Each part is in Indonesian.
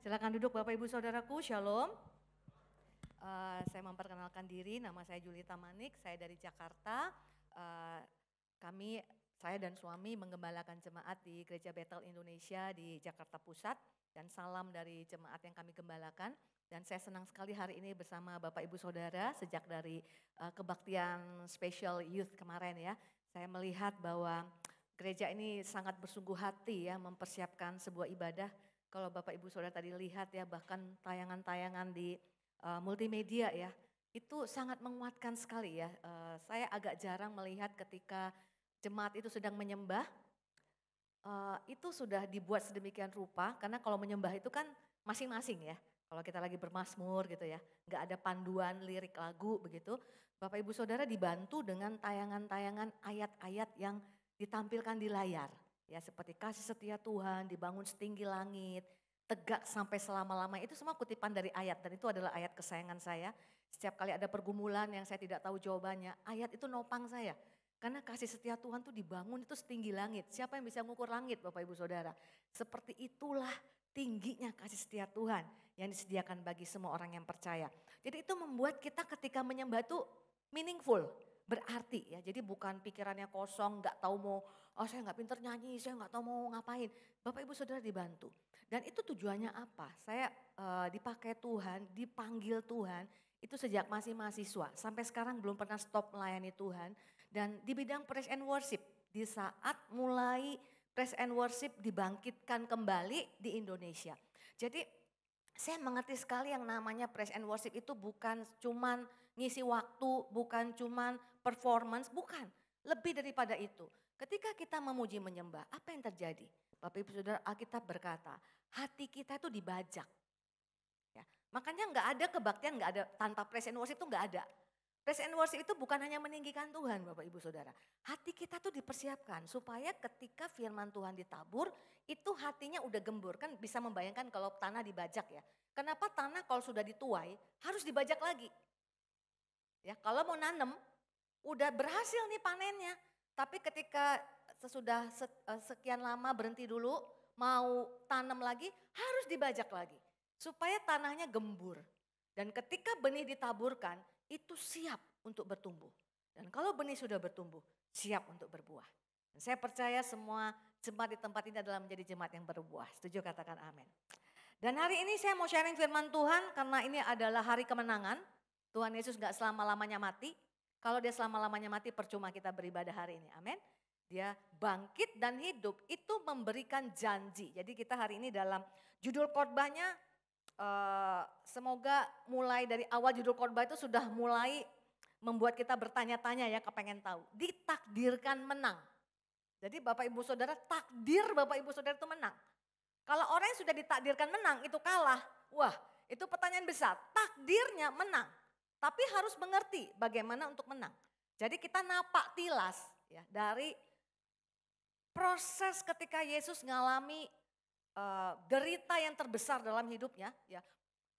Silakan duduk Bapak Ibu Saudaraku, Shalom. Saya memperkenalkan diri, nama saya Julita Manik, saya dari Jakarta. Saya dan suami menggembalakan jemaat di Gereja Bethel Indonesia di Jakarta Pusat. Dan salam dari jemaat yang kami gembalakan. Dan saya senang sekali hari ini bersama Bapak Ibu Saudara sejak dari kebaktian Special Youth kemarin ya. Saya melihat bahwa gereja ini sangat bersungguh hati ya mempersiapkan sebuah ibadah. Kalau Bapak Ibu Saudara tadi lihat ya bahkan tayangan-tayangan di multimedia ya, itu sangat menguatkan sekali ya. Saya agak jarang melihat ketika jemaat itu sedang menyembah, itu sudah dibuat sedemikian rupa karena kalau menyembah itu kan masing-masing ya. Kalau kita lagi bermazmur gitu ya, nggak ada panduan lirik lagu begitu. Bapak Ibu Saudara dibantu dengan tayangan-tayangan ayat-ayat yang ditampilkan di layar. Ya seperti kasih setia Tuhan, dibangun setinggi langit, tegak sampai selama-lama. Itu semua kutipan dari ayat dan itu adalah ayat kesayangan saya. Setiap kali ada pergumulan yang saya tidak tahu jawabannya, ayat itu nopang saya. Karena kasih setia Tuhan itu dibangun itu setinggi langit. Siapa yang bisa mengukur langit Bapak Ibu Saudara? Seperti itulah tingginya kasih setia Tuhan yang disediakan bagi semua orang yang percaya. Jadi itu membuat kita ketika menyembah itu meaningful, berarti ya. Jadi bukan pikirannya kosong, gak tahu mau, oh saya gak pinter nyanyi, saya gak tahu mau ngapain. Bapak Ibu Saudara dibantu. Dan itu tujuannya apa? Saya dipakai Tuhan, dipanggil Tuhan, itu sejak masih mahasiswa. Sampai sekarang belum pernah stop melayani Tuhan. Dan di bidang praise and worship, di saat mulai praise and worship dibangkitkan kembali di Indonesia. Jadi saya mengerti sekali yang namanya praise and worship itu bukan cuman ngisi waktu, bukan cuman performance, bukan. Lebih daripada itu. Ketika kita memuji menyembah, apa yang terjadi? Bapak Ibu Saudara, Alkitab berkata, hati kita itu dibajak. Ya, makanya nggak ada kebaktian, nggak ada tanpa praise and worship itu nggak ada. Praise and worship itu bukan hanya meninggikan Tuhan Bapak Ibu Saudara. Hati kita tuh dipersiapkan supaya ketika firman Tuhan ditabur itu hatinya udah gembur. Kan bisa membayangkan kalau tanah dibajak ya. Kenapa tanah kalau sudah dituai harus dibajak lagi. Ya, kalau mau nanem udah berhasil nih panennya. Tapi ketika sesudah sekian lama berhenti dulu mau tanam lagi harus dibajak lagi. Supaya tanahnya gembur. Dan ketika benih ditaburkan itu siap untuk bertumbuh. Dan kalau benih sudah bertumbuh, siap untuk berbuah. Dan saya percaya semua jemaat di tempat ini adalah menjadi jemaat yang berbuah. Setuju katakan amin. Dan hari ini saya mau sharing firman Tuhan karena ini adalah hari kemenangan. Tuhan Yesus gak selama-lamanya mati. Kalau dia selama-lamanya mati percuma kita beribadah hari ini. Amin. Dia bangkit dan hidup itu memberikan janji. Jadi kita hari ini dalam judul khotbahnya semoga mulai dari awal judul khotbah itu sudah mulai membuat kita bertanya-tanya ya, kepengen tahu. Ditakdirkan menang. Jadi Bapak Ibu Saudara, takdir Bapak Ibu Saudara itu menang. Kalau orang yang sudah ditakdirkan menang itu kalah, wah itu pertanyaan besar. Takdirnya menang, tapi harus mengerti bagaimana untuk menang. Jadi kita napak tilas ya dari proses ketika Yesus ngalami derita yang terbesar dalam hidupnya, ya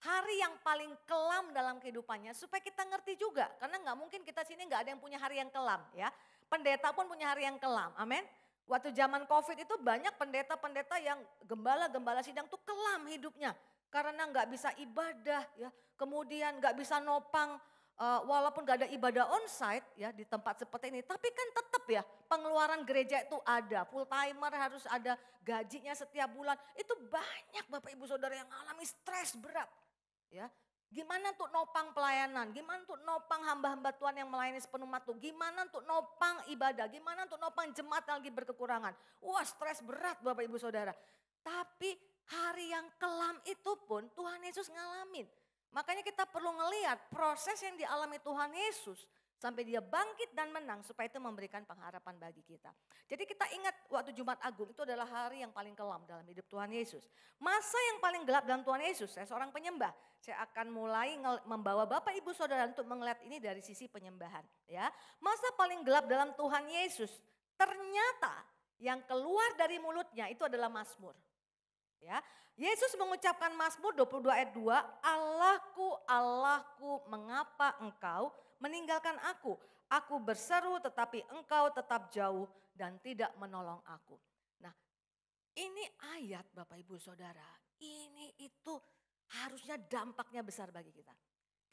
hari yang paling kelam dalam kehidupannya supaya kita ngerti juga karena nggak mungkin kita sini nggak ada yang punya hari yang kelam ya. Pendeta pun punya hari yang kelam, amin. Waktu zaman COVID itu banyak pendeta-pendeta yang gembala-gembala sidang tuh kelam hidupnya karena nggak bisa ibadah ya, kemudian nggak bisa nopang. Walaupun gak ada ibadah onsite ya di tempat seperti ini, tapi kan tetap ya pengeluaran gereja itu ada, full timer harus ada gajinya setiap bulan. Itu banyak Bapak Ibu Saudara yang alami stres berat. Ya, gimana untuk nopang pelayanan, gimana untuk nopang hamba-hamba Tuhan yang melayani sepenuh mata, gimana untuk nopang ibadah, gimana untuk nopang jemaat yang lagi berkekurangan. Wah stres berat Bapak Ibu Saudara. Tapi hari yang kelam itu pun Tuhan Yesus ngalamin. Makanya kita perlu ngelihat proses yang dialami Tuhan Yesus sampai dia bangkit dan menang supaya itu memberikan pengharapan bagi kita. Jadi kita ingat waktu Jumat Agung itu adalah hari yang paling kelam dalam hidup Tuhan Yesus. Masa yang paling gelap dalam Tuhan Yesus, saya seorang penyembah. Saya akan mulai membawa Bapak Ibu Saudara untuk melihat ini dari sisi penyembahan. Ya, masa paling gelap dalam Tuhan Yesus ternyata yang keluar dari mulutnya itu adalah Mazmur. Ya, Yesus mengucapkan Mazmur 22 ayat 2, Allahku, Allahku, mengapa engkau meninggalkan aku? Aku berseru tetapi engkau tetap jauh dan tidak menolong aku. Nah, ini ayat Bapak Ibu Saudara, ini itu harusnya dampaknya besar bagi kita.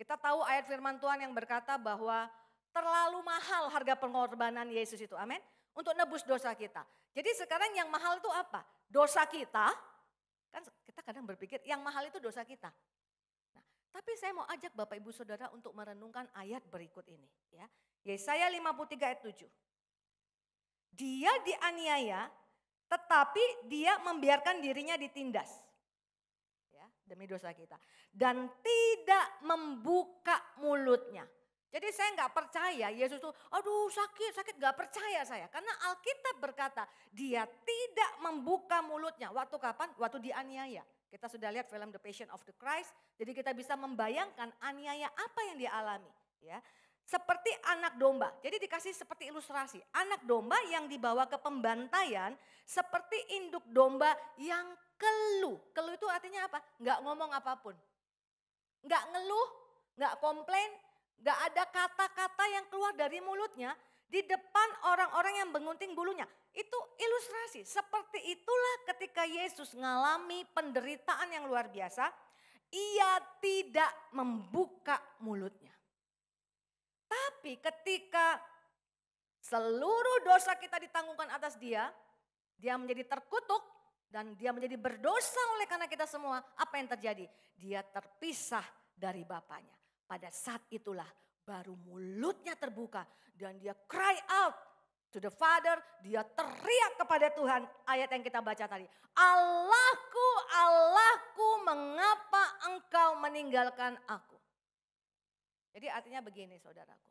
Kita tahu ayat firman Tuhan yang berkata bahwa terlalu mahal harga pengorbanan Yesus itu, amin. Untuk nebus dosa kita. Jadi sekarang yang mahal itu apa? Dosa kita, kan kita kadang berpikir yang mahal itu dosa kita. Nah, tapi saya mau ajak Bapak Ibu Saudara untuk merenungkan ayat berikut ini. Ya. Yesaya 53 ayat 7. Dia dianiaya tetapi dia membiarkan dirinya ditindas. Ya, demi dosa kita. Dan tidak membuka mulutnya. Jadi saya nggak percaya Yesus itu, aduh sakit nggak percaya saya. Karena Alkitab berkata dia tidak membuka mulutnya. Waktu kapan? Waktu dianiaya. Kita sudah lihat film The Passion of the Christ. Jadi kita bisa membayangkan aniaya apa yang dia alami. Ya. Seperti anak domba. Jadi dikasih seperti ilustrasi. Anak domba yang dibawa ke pembantaian seperti induk domba yang keluh. Keluh itu artinya apa? Nggak ngomong apapun. Nggak ngeluh, nggak komplain. Gak ada kata-kata yang keluar dari mulutnya di depan orang-orang yang mengunting bulunya. Itu ilustrasi. Seperti itulah ketika Yesus mengalami penderitaan yang luar biasa. Ia tidak membuka mulutnya. Tapi ketika seluruh dosa kita ditanggungkan atas dia. Dia menjadi terkutuk dan dia menjadi berdosa oleh karena kita semua. Apa yang terjadi? Dia terpisah dari Bapaknya. Pada saat itulah baru mulutnya terbuka dan dia cry out to the Father. Dia teriak kepada Tuhan, ayat yang kita baca tadi. Allahku, Allahku, mengapa engkau meninggalkan aku? Jadi artinya begini saudaraku.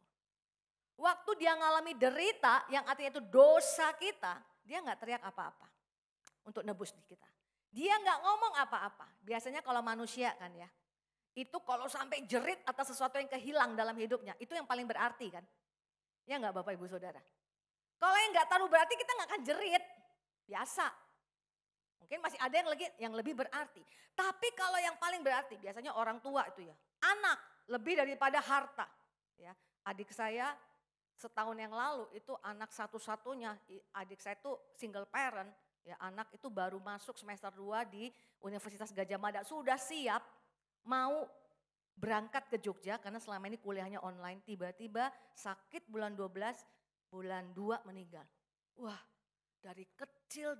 Waktu dia mengalami derita yang artinya itu dosa kita, dia gak teriak apa-apa untuk nebus di kita. Dia gak ngomong apa-apa. Biasanya kalau manusia kan ya. Itu kalau sampai jerit atas sesuatu yang kehilang dalam hidupnya, itu yang paling berarti kan. Ya enggak Bapak Ibu Saudara? Kalau yang enggak terlalu berarti kita enggak akan jerit. Biasa. Mungkin masih ada yang lebih berarti. Tapi kalau yang paling berarti biasanya orang tua itu ya. Anak lebih daripada harta. Ya, adik saya setahun yang lalu itu anak satu-satunya. Adik saya itu single parent. Ya, anak itu baru masuk semester 2 di Universitas Gadjah Mada. Sudah siap. Mau berangkat ke Jogja karena selama ini kuliahnya online. Tiba-tiba sakit bulan 12, bulan 2 meninggal. Wah dari kecil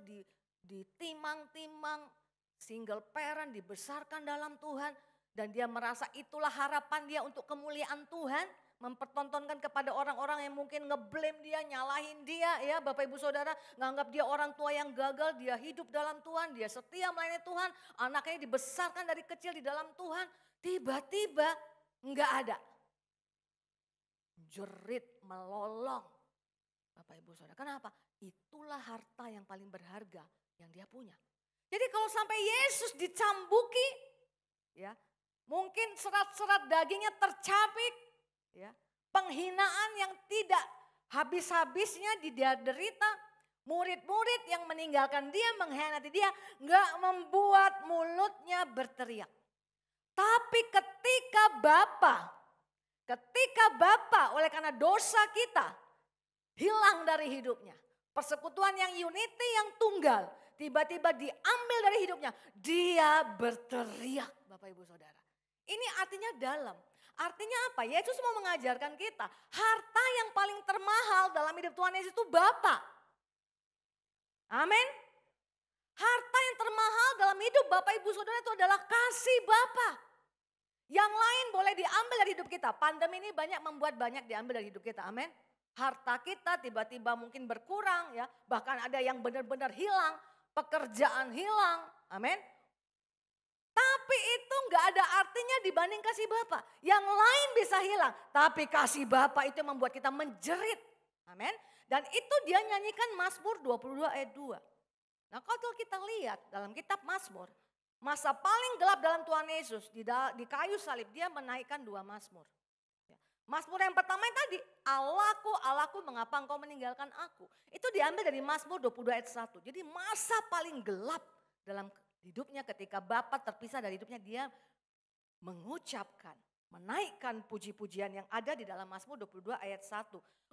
ditimang-timang, single parent, dibesarkan dalam Tuhan. Dan dia merasa itulah harapan dia untuk kemuliaan Tuhan. Mempertontonkan kepada orang-orang yang mungkin ngeblame dia, nyalahin dia ya Bapak Ibu Saudara. Nganggap dia orang tua yang gagal, dia hidup dalam Tuhan, dia setia melayani Tuhan. Anaknya dibesarkan dari kecil di dalam Tuhan. Tiba-tiba enggak ada. Jerit, melolong. Bapak Ibu Saudara, kenapa? Itulah harta yang paling berharga yang dia punya. Jadi kalau sampai Yesus dicambuki, ya mungkin serat-serat dagingnya tercabik, ya penghinaan yang tidak habis-habisnya dia derita, murid-murid yang meninggalkan dia, mengkhianati dia, nggak membuat mulutnya berteriak. Tapi ketika Bapa oleh karena dosa kita hilang dari hidupnya, persekutuan yang unity, yang tunggal, tiba-tiba diambil dari hidupnya, dia berteriak Bapak Ibu Saudara. Ini artinya dalam. Artinya apa? Yesus mau mengajarkan kita, harta yang paling termahal dalam hidup Tuhan Yesus itu Bapa. Amin. Harta yang termahal dalam hidup Bapak Ibu Saudara itu adalah kasih Bapa. Yang lain boleh diambil dari hidup kita. Pandemi ini membuat banyak diambil dari hidup kita. Amin. Harta kita tiba-tiba mungkin berkurang ya. Bahkan ada yang benar-benar hilang. Pekerjaan hilang. Amin. Tapi itu nggak ada artinya dibanding kasih Bapa. Yang lain bisa hilang. Tapi kasih Bapa itu membuat kita menjerit. Amin. Dan itu dia nyanyikan Mazmur 22 ayat 2. Nah kalau kita lihat dalam kitab Mazmur. Masa paling gelap dalam Tuhan Yesus di kayu salib dia menaikkan 2 Mazmur. Mazmur yang pertama yang tadi, Allahku, Allahku mengapa engkau meninggalkan aku. Itu diambil dari Mazmur 22 ayat 1. Jadi masa paling gelap dalam hidupnya ketika Bapa terpisah dari hidupnya dia mengucapkan menaikkan puji-pujian yang ada di dalam Mazmur 22 ayat 1.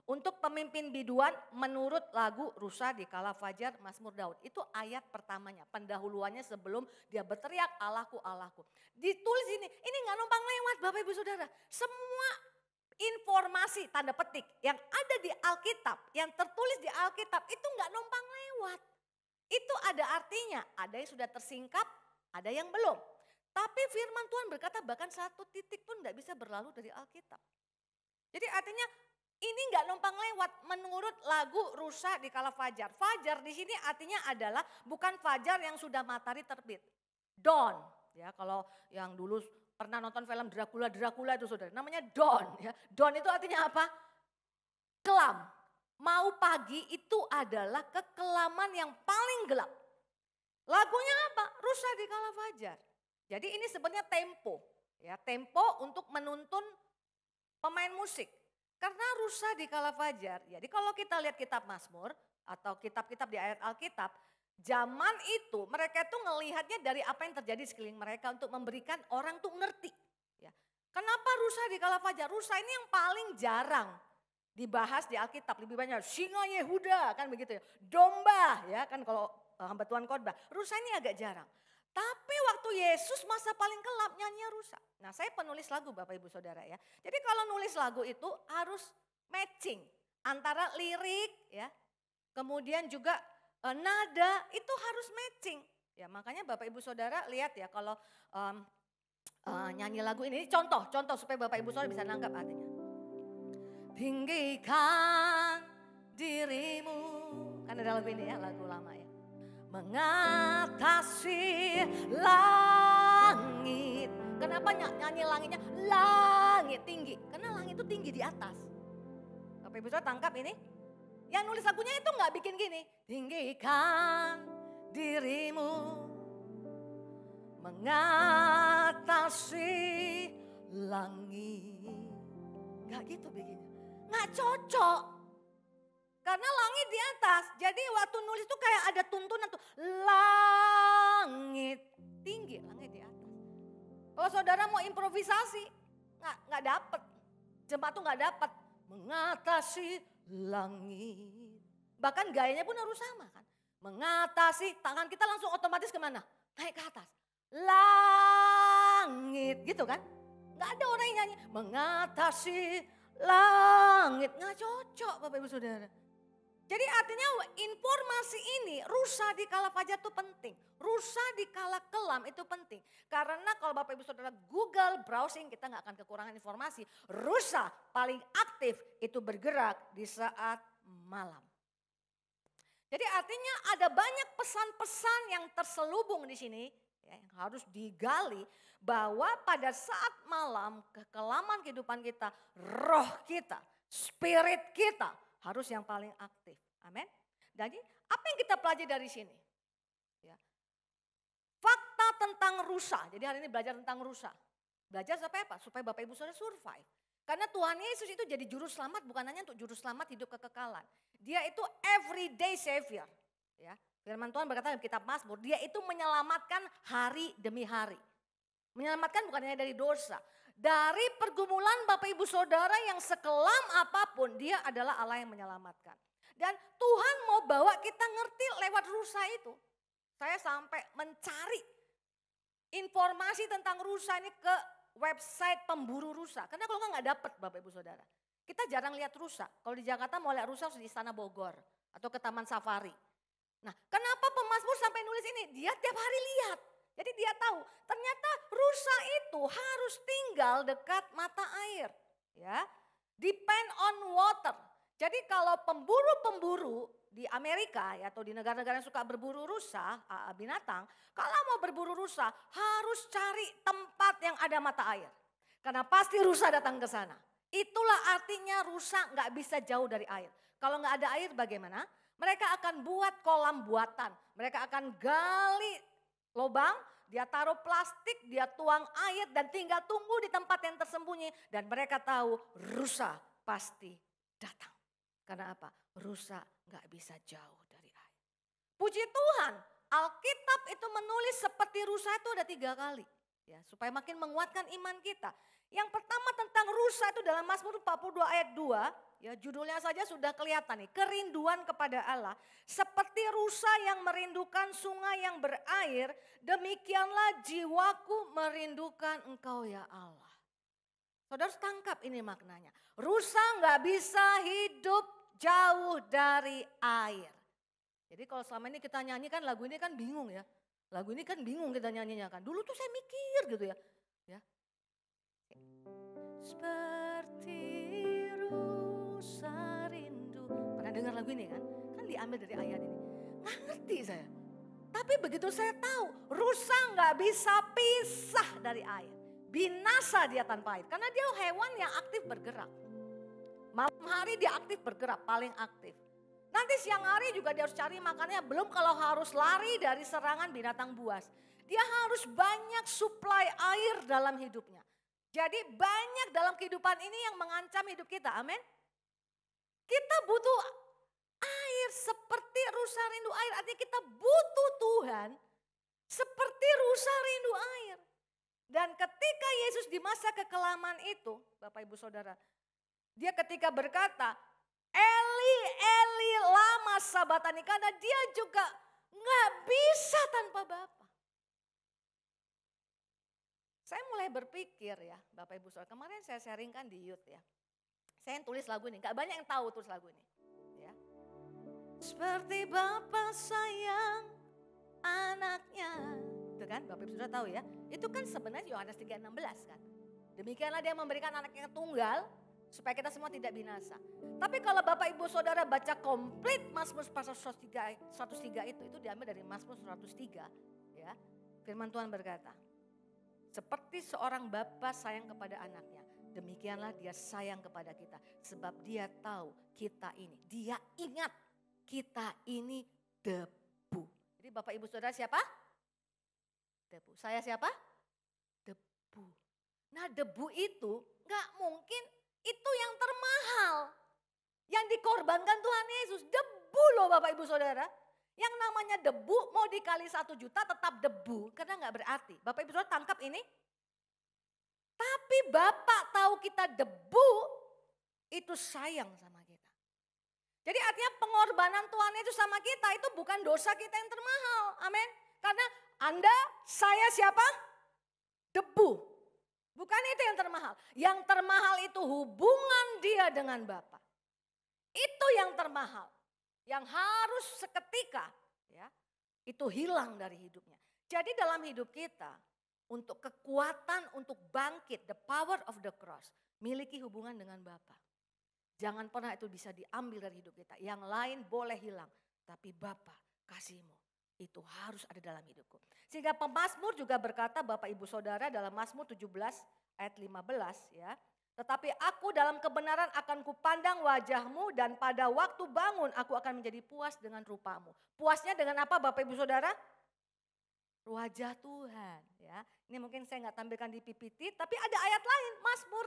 Untuk pemimpin biduan menurut lagu Rusa di Kala Fajar Mazmur Daud. Itu ayat pertamanya, pendahuluannya sebelum dia berteriak Allahku, Allahku. Ditulis ini gak numpang lewat Bapak Ibu Saudara. Semua informasi tanda petik yang ada di Alkitab, yang tertulis di Alkitab itu gak numpang lewat. Itu ada artinya, ada yang sudah tersingkap, ada yang belum. Tapi firman Tuhan berkata bahkan satu titik pun gak bisa berlalu dari Alkitab. Jadi artinya ini gak numpang lewat menurut lagu Rusa di Kala Fajar. Fajar di sini artinya adalah bukan fajar yang sudah matahari terbit. Dawn, ya kalau yang dulu pernah nonton film Dracula itu saudara, namanya dawn. Ya. Dawn itu artinya apa? Kelam. Mau pagi itu adalah kekelaman yang paling gelap. Lagunya apa? Rusa di Kala Fajar. Jadi ini sebenarnya tempo, ya tempo untuk menuntun pemain musik. Karena rusa di Kala Fajar, jadi kalau kita lihat kitab Mazmur atau kitab-kitab di ayat Alkitab, zaman itu mereka itu ngelihatnya dari apa yang terjadi di sekeliling mereka untuk memberikan orang tuh ngerti. Ya. Kenapa rusa di Kala Fajar? Rusa ini yang paling jarang dibahas di Alkitab, lebih banyak singa Yehuda kan begitu ya, domba ya kan kalau hamba Tuhan khotbah. Rusa ini agak jarang. Tapi waktu Yesus masa paling gelap nyanyinya rusa. Nah saya penulis lagu Bapak Ibu Saudara ya. Jadi kalau nulis lagu itu harus matching antara lirik ya. Kemudian juga nada itu harus matching. Ya makanya Bapak Ibu Saudara lihat ya kalau nyanyi lagu ini contoh supaya Bapak Ibu Saudara bisa nangkap artinya. Tinggikan dirimu. Kan ada lagu ini ya, lagu lama ya. Mengatasi langit. Kenapa nyanyi langitnya langit tinggi? Karena langit itu tinggi di atas. Bapak Ibu Saudara tangkap ini? Yang nulis lagunya itu nggak bikin gini. Tinggikan dirimu. Mengatasi langit. Nggak gitu bikinnya. Nggak cocok. Karena langit di atas, jadi waktu nulis tuh kayak ada tuntunan tuh. Langit tinggi, langit di atas. Kalau saudara mau improvisasi, nggak dapet. Jemaat tuh nggak dapet. Mengatasi langit. Bahkan gayanya pun harus sama kan. Mengatasi, tangan kita langsung otomatis kemana? Naik ke atas. Langit, gitu kan. Nggak ada orang yang nyanyi, mengatasi langit. Nggak cocok Bapak Ibu Saudara. Jadi artinya informasi ini rusa di kala fajar itu penting. Rusa di kala kelam itu penting. Karena kalau Bapak Ibu Saudara Google browsing kita nggak akan kekurangan informasi. Rusa paling aktif itu bergerak di saat malam. Jadi artinya ada banyak pesan-pesan yang terselubung di sini. Ya, yang harus digali bahwa pada saat malam kekelaman kehidupan kita, roh kita, spirit kita harus yang paling aktif. Amin. Jadi apa yang kita pelajari dari sini? Ya. Fakta tentang rusa. Jadi hari ini belajar tentang rusa. Belajar supaya apa? Supaya Bapak Ibu Saudara survive. Karena Tuhan Yesus itu jadi juru selamat bukan hanya untuk juru selamat hidup kekekalan. Dia itu everyday savior. Ya. Firman Tuhan berkata dalam kitab Mazmur, dia itu menyelamatkan hari demi hari. Menyelamatkan bukan hanya dari dosa. Dari pergumulan Bapak Ibu Saudara yang sekelam apapun, dia adalah Allah yang menyelamatkan. Dan Tuhan mau bawa kita ngerti lewat rusa itu. Saya sampai mencari informasi tentang rusa ini ke website pemburu rusa. Karena kalau nggak dapat Bapak Ibu Saudara. Kita jarang lihat rusa. Kalau di Jakarta mau lihat rusa harus di Istana Bogor atau ke Taman Safari. Nah kenapa pemazmur sampai nulis ini? Dia tiap hari lihat. Jadi dia tahu ternyata rusa itu harus tinggal dekat mata air. Ya, depend on water. Jadi kalau pemburu-pemburu di Amerika ya, atau di negara-negara yang suka berburu rusa, binatang. Kalau mau berburu rusa harus cari tempat yang ada mata air. Karena pasti rusa datang ke sana. Itulah artinya rusa nggak bisa jauh dari air. Kalau nggak ada air bagaimana? Mereka akan buat kolam buatan. Mereka akan gali lubang, dia taruh plastik, dia tuang air dan tinggal tunggu di tempat yang tersembunyi. Dan mereka tahu rusa pasti datang. Karena apa? Rusa gak bisa jauh dari air. Puji Tuhan, Alkitab itu menulis seperti rusa itu ada 3 kali. Ya, supaya makin menguatkan iman kita. Yang pertama tentang rusa itu dalam Mazmur 42 ayat 2, ya judulnya saja sudah kelihatan nih, kerinduan kepada Allah. Seperti rusa yang merindukan sungai yang berair, demikianlah jiwaku merindukan Engkau ya Allah. Saudara tangkap ini maknanya. Rusa nggak bisa hidup jauh dari air. Jadi kalau selama ini kita nyanyikan lagu ini kan bingung ya. Lagu ini kan bingung kita nyanyinya kan. Dulu tuh saya mikir gitu ya. Seperti rusa rindu. Pernah dengar lagu ini kan? Kan diambil dari ayat ini. Nggak ngerti saya. Tapi begitu saya tahu rusa nggak bisa pisah dari air. Binasa dia tanpa air. Karena dia hewan yang aktif bergerak. Malam hari dia aktif bergerak, paling aktif. Nanti siang hari juga dia harus cari makannya, belum kalau harus lari dari serangan binatang buas. Dia harus banyak suplai air dalam hidupnya. Jadi banyak dalam kehidupan ini yang mengancam hidup kita, amin. Kita butuh air seperti rusa rindu air, artinya kita butuh Tuhan seperti rusa rindu air. Dan ketika Yesus di masa kekelaman itu, Bapak Ibu Saudara, dia ketika berkata, Eli, Eli lama sabatani, karena dia juga nggak bisa tanpa Bapa. Saya mulai berpikir ya, Bapak Ibu Saudara, kemarin saya sharingkan di youth ya. Saya yang tulis lagu ini, nggak banyak yang tahu tulis lagu ini. Ya. Seperti Bapa sayang anaknya, itu kan Bapak Ibu Saudara tahu ya. Itu kan sebenarnya Yohanes 3:16 kan. Demikianlah dia memberikan anaknya tunggal, supaya kita semua tidak binasa. Tapi kalau Bapak Ibu Saudara baca komplit Mazmur pasal 103 itu diambil dari Mazmur 103 ya. Firman Tuhan berkata, seperti seorang bapa sayang kepada anaknya, demikianlah dia sayang kepada kita. Sebab dia tahu kita ini, dia ingat kita ini debu. Jadi Bapak Ibu Saudara siapa? Debu. Saya siapa? Debu. Nah debu itu gak mungkin itu yang termahal. Yang dikorbankan Tuhan Yesus. Debu loh Bapak Ibu Saudara. Yang namanya debu mau dikali 1 juta tetap debu. Karena gak berarti. Bapak Ibu Saudara tangkap ini. Tapi Bapak tahu kita debu. Itu sayang sama kita. Jadi artinya pengorbanan Tuhan Yesus sama kita itu bukan dosa kita yang termahal. Amin. Karena Anda, saya siapa? Debu. Bukan itu yang termahal. Yang termahal itu hubungan dia dengan Bapa. Itu yang termahal. Yang harus seketika ya, itu hilang dari hidupnya. Jadi dalam hidup kita untuk kekuatan untuk bangkit, the power of the cross, miliki hubungan dengan Bapa. Jangan pernah itu bisa diambil dari hidup kita. Yang lain boleh hilang, tapi Bapa kasih-Mu itu harus ada dalam hidupku. Sehingga pemazmur juga berkata Bapak Ibu Saudara dalam Mazmur 17 ayat 15 ya. Tetapi aku dalam kebenaran akan kupandang wajah-Mu dan pada waktu bangun aku akan menjadi puas dengan rupa-Mu. Puasnya dengan apa Bapak Ibu Saudara? Wajah Tuhan ya. Ini mungkin saya nggak tampilkan di PPT tapi ada ayat lain Mazmur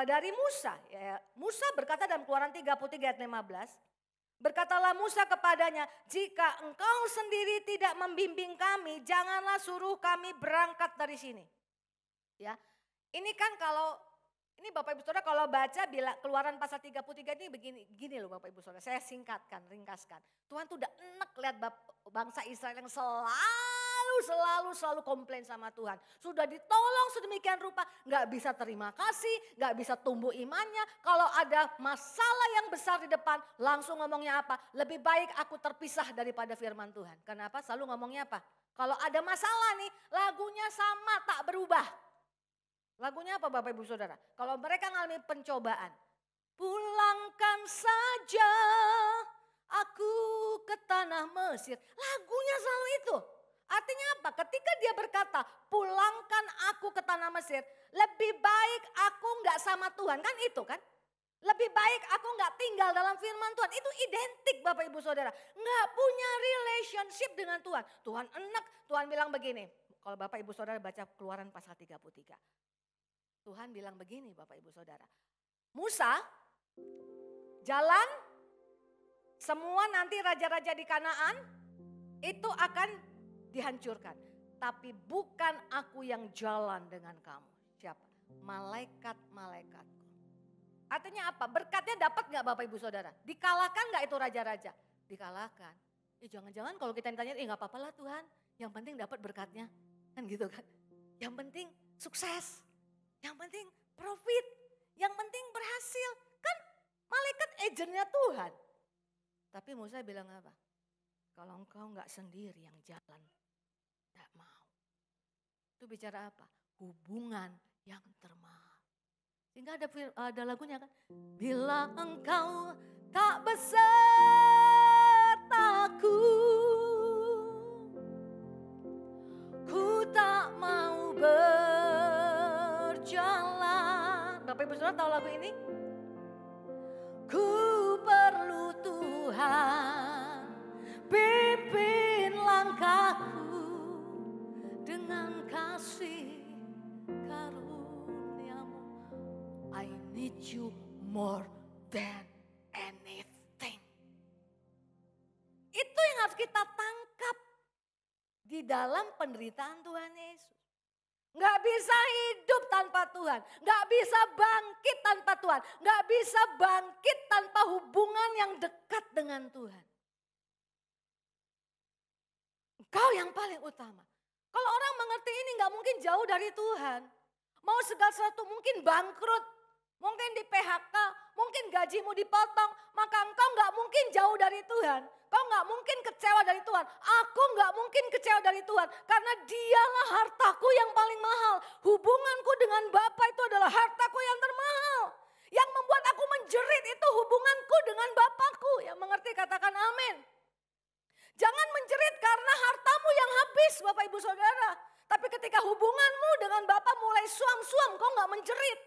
dari Musa ya. Musa berkata dalam Keluaran 33 ayat 15. Berkatalah Musa kepadanya, jika engkau sendiri tidak membimbing kami, janganlah suruh kami berangkat dari sini. Ya, ini kan kalau, ini Bapak Ibu Saudara kalau baca bila Keluaran pasal 33 ini begini loh Bapak Ibu Saudara. Saya singkatkan, ringkaskan. Tuhan tuh udah enak lihat bangsa Israel yang selalu komplain sama Tuhan. Sudah ditolong sedemikian rupa, gak bisa terima kasih, gak bisa tumbuh imannya. Kalau ada masalah yang besar di depan, langsung ngomongnya apa? Lebih baik aku terpisah daripada firman Tuhan. Kenapa? Selalu ngomongnya apa? Kalau ada masalah nih, lagunya sama tak berubah. Lagunya apa Bapak Ibu Saudara? Kalau mereka ngalami pencobaan, pulangkan saja aku ke tanah Mesir. Lagunya selalu itu. Artinya apa? Ketika dia berkata, pulangkan aku ke tanah Mesir. Lebih baik aku nggak sama Tuhan. Kan itu kan? Lebih baik aku nggak tinggal dalam firman Tuhan. Itu identik Bapak Ibu Saudara. Nggak punya relationship dengan Tuhan. Tuhan enak. Tuhan bilang begini. Kalau Bapak Ibu Saudara baca Keluaran pasal 33. Tuhan bilang begini Bapak Ibu Saudara. Musa, jalan semua nanti raja-raja di Kanaan itu akan dihancurkan. tapi bukan aku yang jalan dengan kamu. Siapa? Malaikat-malaikatku. Artinya apa? Berkatnya dapat gak Bapak Ibu Saudara? Dikalahkan gak itu raja-raja? Dikalahkan. Jangan-jangan kalau kita ditanya, gak apa-apa lah Tuhan. Yang penting dapat berkatnya. Kan gitu kan. Yang penting sukses. Yang penting profit. Yang penting berhasil. Kan malaikat agentnya Tuhan. Tapi Musa bilang apa? Kalau engkau gak sendiri yang jalan, gak mau. Itu bicara apa? Hubungan yang termahal. Sehingga ada lagunya kan. Bila engkau tak besertaku, ku tak mau berjalan. Bapak Ibu Saudara tahu lagu ini? Ku perlu Tuhan, pimpin langkahku dengan kasih karuniamu. I need you more than anything. Itu yang harus kita tangkap di dalam penderitaan Tuhan Yesus. Gak bisa hidup tanpa Tuhan. Gak bisa bangkit tanpa Tuhan. Gak bisa bangkit tanpa hubungan yang dekat dengan Tuhan. Engkau yang paling utama. Kalau orang mengerti ini gak mungkin jauh dari Tuhan. Mau segala sesuatu mungkin bangkrut. Mungkin di PHK, mungkin gajimu dipotong. Maka engkau gak mungkin jauh dari Tuhan. Kau gak mungkin kecewa dari Tuhan. Aku gak mungkin kecewa dari Tuhan. Karena dialah hartaku yang paling mahal. Hubunganku dengan Bapa itu adalah hartaku yang termahal. Yang membuat aku menjerit itu hubunganku dengan Bapakku. Yang mengerti katakan amin. Jangan menjerit karena hartamu yang habis Bapak Ibu Saudara. Tapi ketika hubunganmu dengan Bapa mulai suam-suam, kau gak menjerit.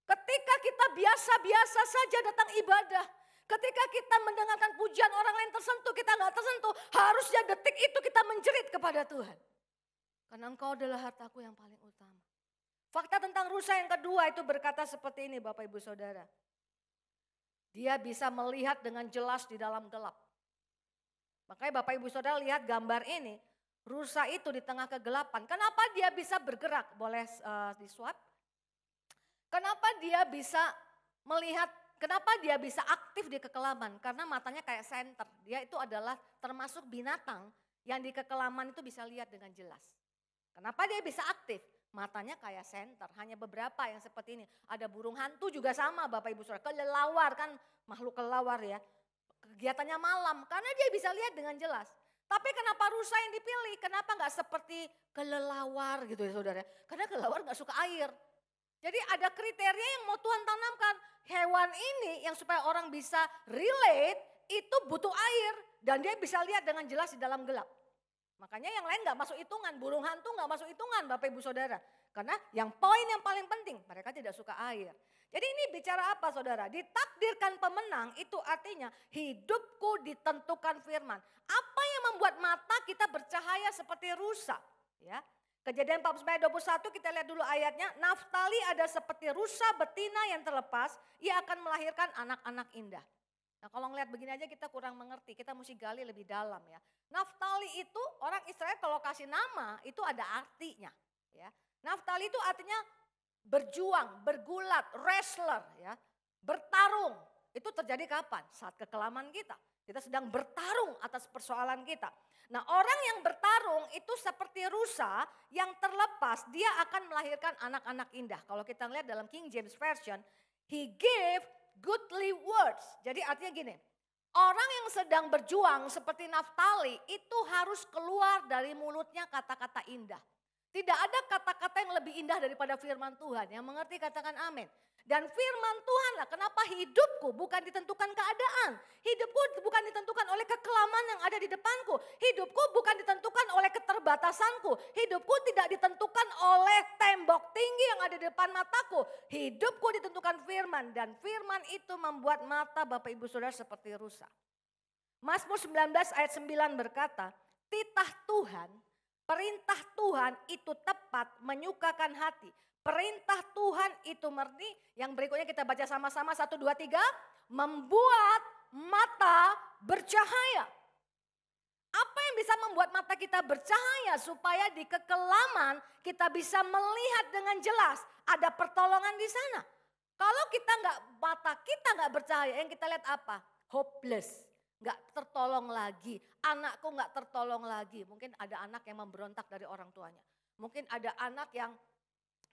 Ketika kita biasa-biasa saja datang ibadah. Ketika kita mendengarkan pujian orang lain tersentuh, kita gak tersentuh. Harusnya detik itu kita menjerit kepada Tuhan. Karena engkau adalah hartaku yang paling utama. Fakta tentang rusa yang kedua itu berkata seperti ini Bapak Ibu Saudara. Dia bisa melihat dengan jelas di dalam gelap. Makanya Bapak Ibu Saudara lihat gambar ini. Rusa itu di tengah kegelapan. Kenapa dia bisa bergerak? Boleh di-swap? Kenapa dia bisa melihat, kenapa dia bisa aktif di kekelaman? Karena matanya kayak senter. Dia itu adalah termasuk binatang yang di kekelaman itu bisa lihat dengan jelas. Kenapa dia bisa aktif? Matanya kayak senter. Hanya beberapa yang seperti ini. Ada burung hantu juga sama Bapak Ibu Saudara. Kelelawar kan makhluk kelelawar ya. Kegiatannya malam karena dia bisa lihat dengan jelas. Tapi kenapa rusa yang dipilih? Kenapa gak seperti kelelawar gitu ya saudara? Karena kelelawar gak suka air. Jadi ada kriteria yang mau Tuhan tanamkan. Hewan ini yang supaya orang bisa relate itu butuh air. Dan dia bisa lihat dengan jelas di dalam gelap. Makanya yang lain gak masuk hitungan. Burung hantu gak masuk hitungan Bapak Ibu Saudara. Karena yang poin yang paling penting mereka tidak suka air. Jadi ini bicara apa saudara? Ditakdirkan pemenang itu artinya hidupku ditentukan firman. Apa yang membuat mata kita bercahaya seperti rusa? Ya. Kejadian 49 ayat 21 kita lihat dulu ayatnya. Naftali ada seperti rusa betina yang terlepas. Ia akan melahirkan anak-anak indah. Nah kalau ngeliat begini aja kita kurang mengerti. Kita mesti gali lebih dalam ya. Naftali itu orang Israel kalau kasih nama itu ada artinya. Ya. Naftali itu artinya berjuang, bergulat, wrestler, ya, bertarung. Itu terjadi kapan? Saat kekelaman kita. Kita sedang bertarung atas persoalan kita. Nah orang yang bertarung itu seperti rusa yang terlepas, dia akan melahirkan anak-anak indah. Kalau kita lihat dalam King James Version, he gave goodly words. Jadi artinya gini, orang yang sedang berjuang seperti Naftali itu harus keluar dari mulutnya kata-kata indah. Tidak ada kata-kata yang lebih indah daripada firman Tuhan. Yang mengerti katakan amin. Dan firman Tuhanlah kenapa hidupku bukan ditentukan keadaan. Hidupku bukan ditentukan oleh kekelaman yang ada di depanku. Hidupku bukan ditentukan oleh keterbatasanku. Hidupku tidak ditentukan oleh tembok tinggi yang ada di depan mataku. Hidupku ditentukan firman. Dan firman itu membuat mata Bapak Ibu Saudara seperti rusa. Mazmur 19 ayat 9 berkata, titah Tuhan, perintah Tuhan itu tepat menyukakan hati. Perintah Tuhan itu murni. Yang berikutnya kita baca sama-sama 1, 2, 3. Membuat mata bercahaya. Apa yang yang bisa membuat mata kita bercahaya supaya di kekelaman kita bisa melihat dengan jelas ada pertolongan di sana. Kalau mata kita nggak bercahaya, yang kita lihat apa? Hopeless, nggak tertolong lagi. Anakku nggak tertolong lagi. Mungkin ada anak yang memberontak dari orang tuanya. Mungkin ada anak yang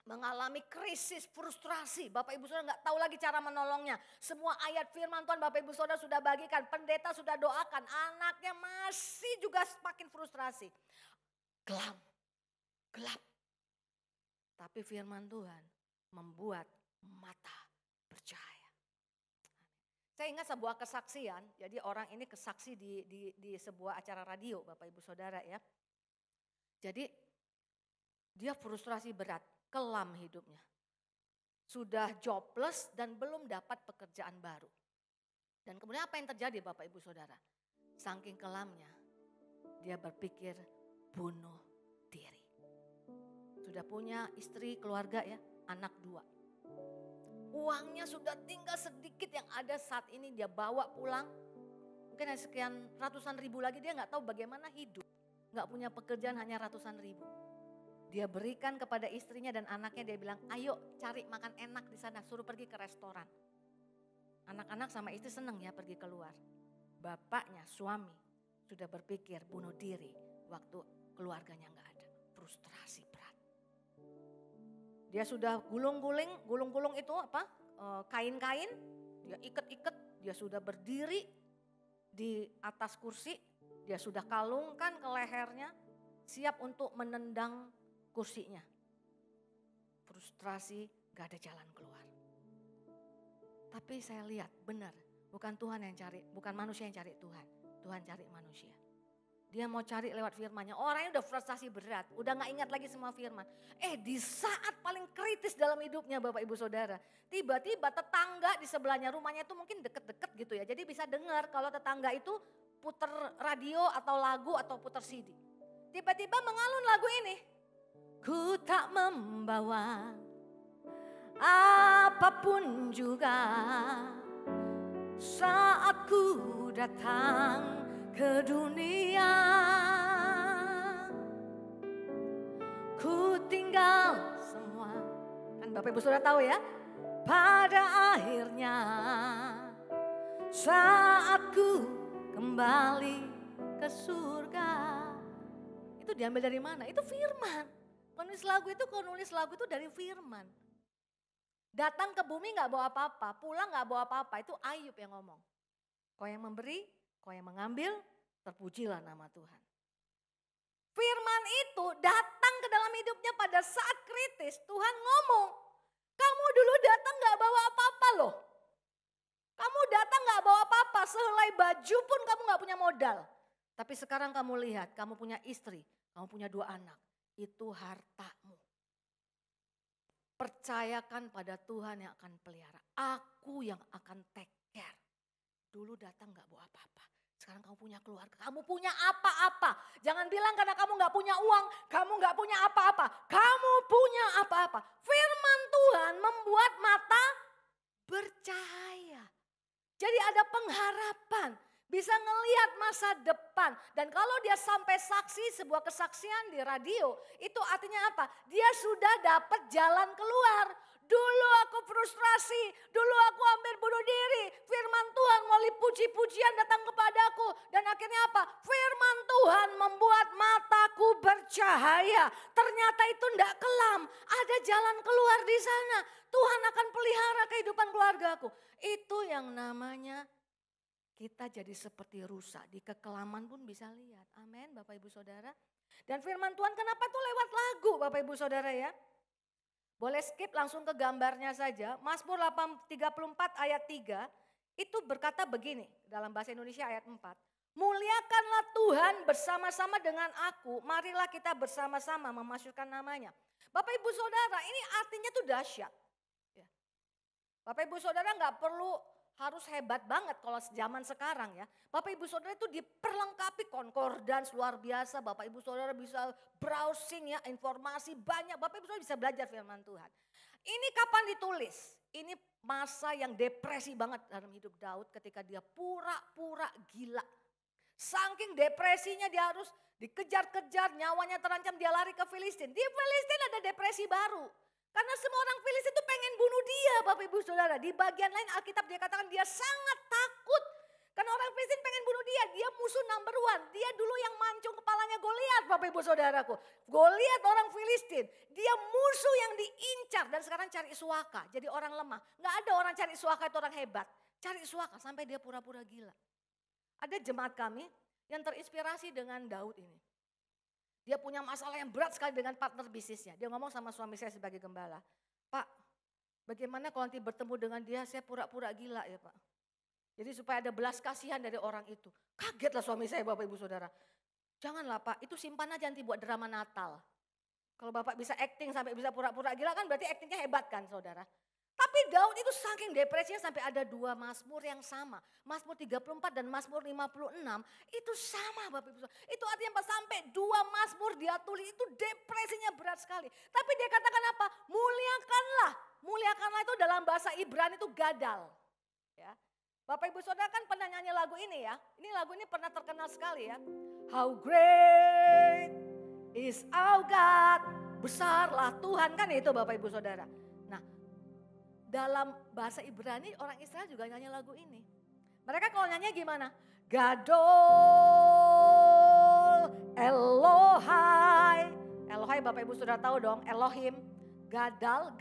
mengalami krisis, frustrasi. Bapak Ibu Saudara nggak tahu lagi cara menolongnya. Semua ayat firman Tuhan Bapak Ibu Saudara sudah bagikan. Pendeta sudah doakan. Anaknya masih juga semakin frustrasi. Gelap. Tapi firman Tuhan membuat mata bercahaya. Saya ingat sebuah kesaksian. Jadi orang ini kesaksi di sebuah acara radio Bapak Ibu Saudara ya. Jadi dia frustrasi berat. Kelam hidupnya. Sudah jobless dan belum dapat pekerjaan baru. Dan kemudian apa yang terjadi Bapak Ibu Saudara? Saking kelamnya, dia berpikir bunuh diri. Sudah punya istri, keluarga ya, anak 2. Uangnya sudah tinggal sedikit yang ada saat ini dia bawa pulang. Mungkin ada sekian ratusan ribu lagi, dia gak tahu bagaimana hidup. Gak punya pekerjaan, hanya ratusan ribu. Dia berikan kepada istrinya dan anaknya, dia bilang, ayo cari makan enak di sana, suruh pergi ke restoran. Anak-anak sama istri senang ya pergi keluar. Bapaknya, suami, sudah berpikir bunuh diri waktu keluarganya gak ada. Frustrasi berat. Dia sudah gulung-gulung itu apa? Kain-kain, dia ikat-ikat, dia sudah berdiri di atas kursi, dia sudah kalungkan ke lehernya, siap untuk menendang kursinya. Frustrasi, gak ada jalan keluar. Tapi saya lihat benar, bukan Tuhan yang cari, bukan manusia yang cari Tuhan. Tuhan cari manusia. Dia mau cari lewat firman-Nya. Orangnya udah frustrasi berat, udah gak ingat lagi semua firman. Di saat paling kritis dalam hidupnya Bapak Ibu Saudara, tiba-tiba tetangga di sebelahnya, rumahnya itu mungkin deket-deket gitu ya. Jadi bisa dengar kalau tetangga itu puter radio atau lagu atau puter CD. Tiba-tiba mengalun lagu ini. Ku tak membawa apapun juga saat ku datang ke dunia. Ku tinggal semua. Kan Bapak Ibu Saudara tahu ya. Pada akhirnya saat ku kembali ke surga. Itu diambil dari mana? Itu firman. Penulis lagu itu dari firman. Datang ke bumi gak bawa apa-apa, pulang gak bawa apa-apa, itu Ayub yang ngomong. Kau yang memberi, kau yang mengambil, terpujilah nama Tuhan. Firman itu datang ke dalam hidupnya pada saat kritis, Tuhan ngomong, kamu dulu datang gak bawa apa-apa loh. Kamu datang gak bawa apa-apa, sehelai baju pun kamu gak punya modal. Tapi sekarang kamu lihat, kamu punya istri, kamu punya 2 anak. Itu hartamu. Percayakan pada Tuhan yang akan pelihara. Aku yang akan take care. Dulu datang gak bawa apa-apa. Sekarang kamu punya keluarga. Kamu punya apa-apa. Jangan bilang karena kamu gak punya uang. Kamu gak punya apa-apa. Kamu punya apa-apa. Firman Tuhan membuat mata bercahaya. Jadi ada pengharapan. Bisa ngelihat masa depan. Dan kalau dia sampai saksi sebuah kesaksian di radio, itu artinya apa? Dia sudah dapat jalan keluar. Dulu aku frustrasi, dulu aku hampir bunuh diri. Firman Tuhan melalui puji-pujian datang kepadaku. Dan akhirnya apa? Firman Tuhan membuat mataku bercahaya. Ternyata itu tidak kelam, ada jalan keluar di sana. Tuhan akan pelihara kehidupan keluargaku. Itu yang namanya kita jadi seperti rusa, di kekelaman pun bisa lihat. Amin Bapak Ibu Saudara. Dan firman Tuhan kenapa tuh lewat lagu Bapak Ibu Saudara ya. Boleh skip langsung ke gambarnya saja. Mazmur 34 ayat 3 itu berkata begini dalam bahasa Indonesia ayat 4. Muliakanlah Tuhan bersama-sama dengan aku, marilah kita bersama-sama memasyurkan namanya. Bapak Ibu Saudara ini artinya tuh dahsyat. Ya. Bapak Ibu Saudara gak perlu harus hebat banget kalau zaman sekarang ya. Bapak Ibu Saudara itu diperlengkapi concordance luar biasa. Bapak Ibu Saudara bisa browsing ya informasi banyak. Bapak Ibu Saudara bisa belajar firman Tuhan. Ini kapan ditulis? Ini masa yang depresi banget dalam hidup Daud ketika dia pura-pura gila. Saking depresinya dia harus dikejar-kejar, nyawanya terancam, dia lari ke Filistin. Di Filistin ada depresi baru. Karena semua orang Filistin itu pengen bunuh dia, Bapak Ibu Saudara. Di bagian lain Alkitab dia katakan dia sangat takut. Karena orang Filistin pengen bunuh dia musuh number one. Dia dulu yang mancung kepalanya Goliat, Bapak Ibu Saudaraku. Goliat orang Filistin, dia musuh yang diincar dan sekarang cari suaka, jadi orang lemah. Nggak ada orang cari suaka itu orang hebat. Cari suaka sampai dia pura-pura gila. Ada jemaat kami yang terinspirasi dengan Daud ini. Dia punya masalah yang berat sekali dengan partner bisnisnya. Dia ngomong sama suami saya sebagai gembala, Pak, bagaimana kalau nanti bertemu dengan dia saya pura-pura gila ya Pak. Jadi supaya ada belas kasihan dari orang itu. Kagetlah suami saya Bapak Ibu Saudara. Janganlah Pak, itu simpan aja nanti buat drama Natal. Kalau Bapak bisa acting sampai bisa pura-pura gila kan berarti actingnya hebat kan Saudara. Tapi Daud itu saking depresinya sampai ada 2 Mazmur yang sama. Mazmur 34 dan Mazmur 56 itu sama Bapak Ibu. Itu artinya sampai 2 Mazmur dia tulis itu depresinya berat sekali. Tapi dia katakan apa? Muliakanlah. Muliakanlah itu dalam bahasa Ibrani itu gadal. Ya. Bapak Ibu Saudara kan pernah nyanyi lagu ini ya. Ini lagu ini pernah terkenal sekali ya. How great is our God. Besarlah Tuhan kan itu Bapak Ibu Saudara. Dalam bahasa Ibrani orang Israel juga nyanyi lagu ini. Mereka kalau nyanyi gimana? Gadol Elohai. Elohai Bapak Ibu sudah tahu dong, Elohim. Gadol